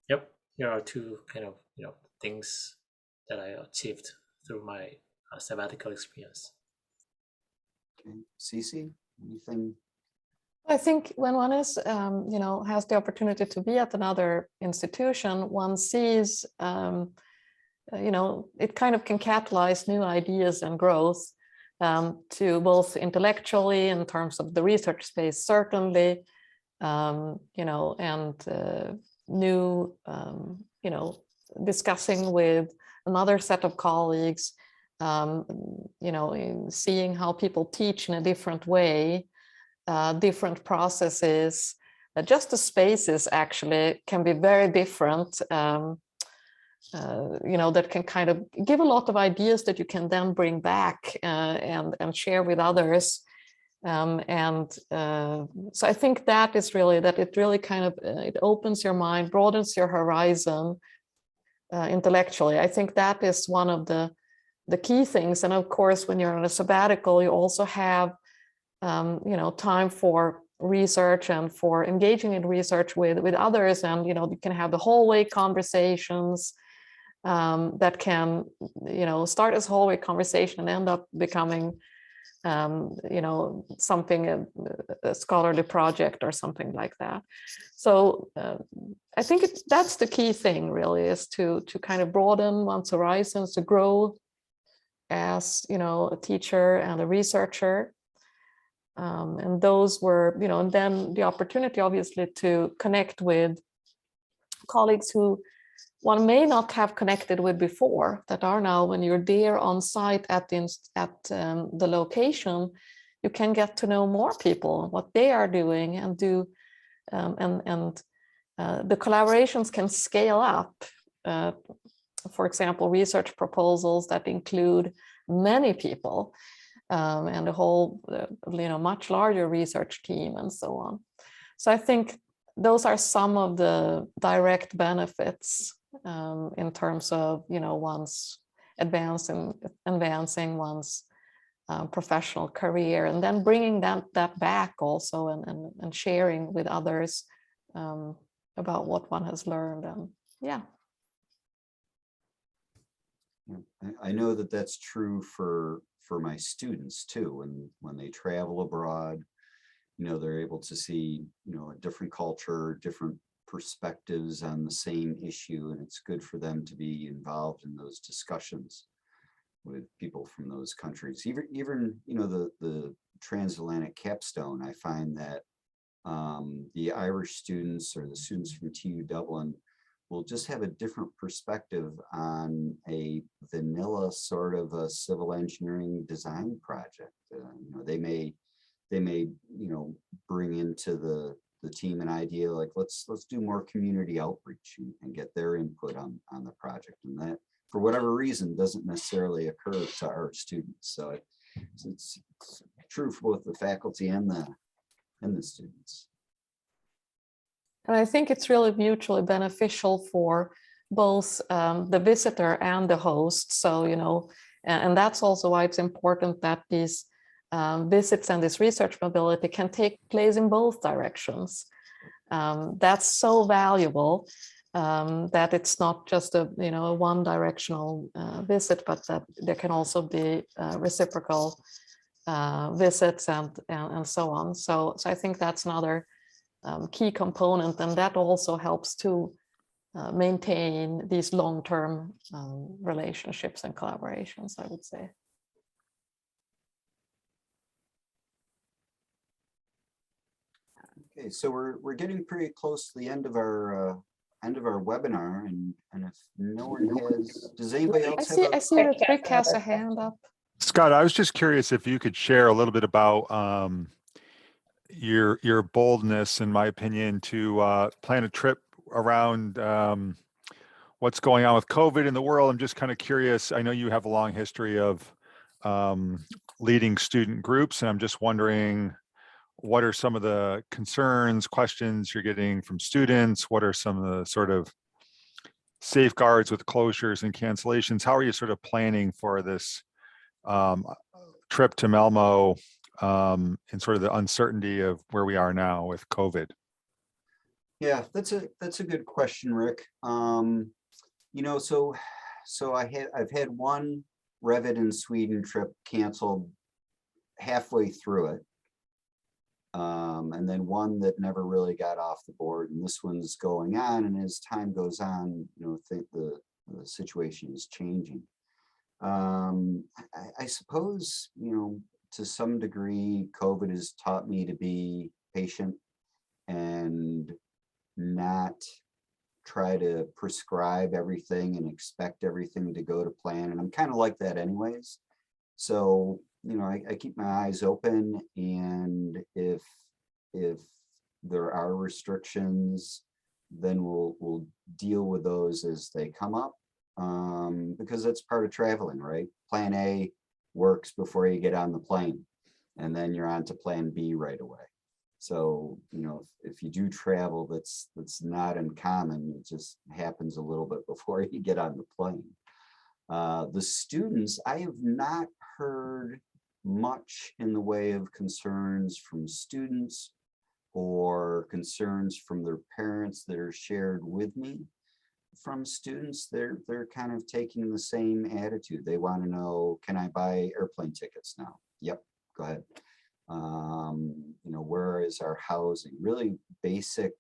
yep, here are two kind of things that I achieved through my sabbatical experience.
Okay, Cece, anything?
I think when one is, has the opportunity to be at another institution, one sees, it kind of can catalyze new ideas and growth to both intellectually in terms of the research space, certainly, and new, discussing with another set of colleagues, seeing how people teach in a different way, different processes, just the spaces actually can be very different, that can kind of give a lot of ideas that you can then bring back and share with others. So I think that is really, that it really kind of, it opens your mind, broadens your horizon intellectually. I think that is one of the key things. And of course, when you're on a sabbatical, you also have time for research and for engaging in research with others, and you can have the hallway conversations that can start as hallway conversation and end up becoming something, a scholarly project or something like that. So I think that's the key thing really, is to kind of broaden one's horizons, to grow as a teacher and a researcher. And those were, and then the opportunity obviously to connect with colleagues who one may not have connected with before, that are now, when you're there on site at the location, you can get to know more people, what they are doing, and do, the collaborations can scale up. For example, research proposals that include many people, and a whole, much larger research team and so on. So I think those are some of the direct benefits in terms of, one's advancing one's professional career, and then bringing that back also and sharing with others about what one has learned. And yeah.
I know that that's true for my students too, and when they travel abroad, they're able to see, a different culture, different perspectives on the same issue, and it's good for them to be involved in those discussions with people from those countries. Even you know, the transatlantic capstone, I find that the Irish students or the students from TU Dublin will just have a different perspective on a vanilla sort of a civil engineering design project. You know, they may you know, bring into the team an idea like let's do more community outreach and get their input on the project, and that for whatever reason doesn't necessarily occur to our students. So it's true for both the faculty and the students.
And I think it's really mutually beneficial for both the visitor and the host. So, you know, and that's also why it's important that these visits and this research mobility can take place in both directions. That's so valuable that it's not just a, you know, a one-directional visit, but that there can also be reciprocal visits and so on. So I think that's another key component, and that also helps to maintain these long-term relationships and collaborations, I would say.
Okay, so we're getting pretty close to the end of our webinar, and if no one has, does anybody else have
I
a?
see that Rick has a hand up.
Scott, I was just curious if you could share a little bit about your boldness, in my opinion, to plan a trip around what's going on with COVID in the world. I'm just kind of curious. I know you have a long history of leading student groups, and I'm just wondering, what are some of the concerns, questions you're getting from students? What are some of the sort of safeguards with closures and cancellations? How are you sort of planning for this trip to Malmo and sort of the uncertainty of where we are now with COVID?
Yeah, that's a good question, Rick. You know, so I've had one Revit in Sweden trip canceled halfway through it. And then one that never really got off the board, and this one's going on, and as time goes on, you know, I think the situation is changing. I suppose, you know, to some degree, COVID has taught me to be patient and not try to prescribe everything and expect everything to go to plan. And I'm kind of like that anyways. So, you know, I keep my eyes open, and if there are restrictions, then we'll deal with those as they come up, because that's part of traveling, right? Plan A works before you get on the plane, and then you're on to plan B right away. So, you know, if you do travel, that's not uncommon. It just happens a little bit before you get on the plane. The students, I have not heard much in the way of concerns from students or concerns from their parents that are shared with me from students. They're kind of taking the same attitude. They want to know, can I buy airplane tickets now? Yep, go ahead. You know, where is our housing? Really basic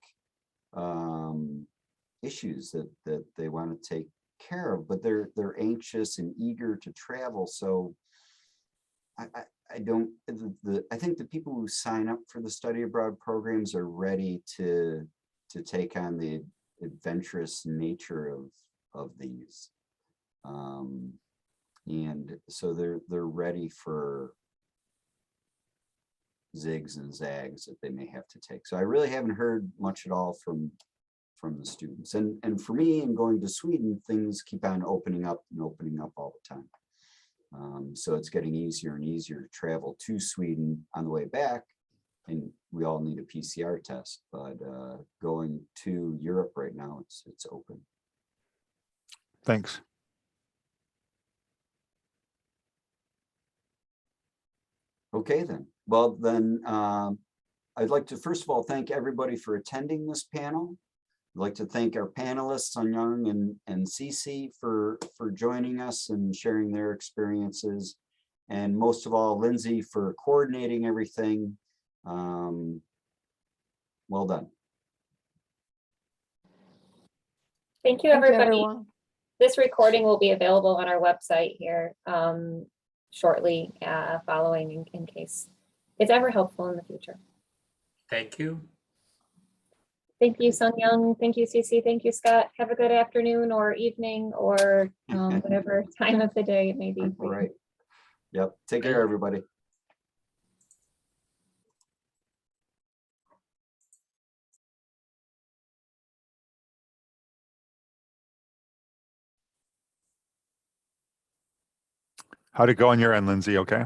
issues that they want to take care of, but they're anxious and eager to travel. So I think the people who sign up for the study abroad programs are ready to take on the adventurous nature of these, and so they're ready for zigs and zags that they may have to take. So I really haven't heard much at all from the students, and for me, in going to Sweden, things keep on opening up and opening up all the time. So it's getting easier and easier to travel to Sweden on the way back, and we all need a PCR test, but going to Europe right now, it's open.
Thanks.
Okay, then. Well, then I'd like to first of all thank everybody for attending this panel. I'd like to thank our panelists, Sung Young and Cece, for joining us and sharing their experiences. And most of all, Lindsay, for coordinating everything. Well done.
Thank you,
Thank you,
everybody.
everyone.
This recording will be available on our website here shortly following in case it's ever helpful in the future.
Thank you.
Thank you, Sun Young. Thank you, Cece. Thank you, Scott. Have a good afternoon or evening or whatever time of the day it may be.
All right. Yep. Take care, everybody.
How'd it go on your end, Lindsay? Okay.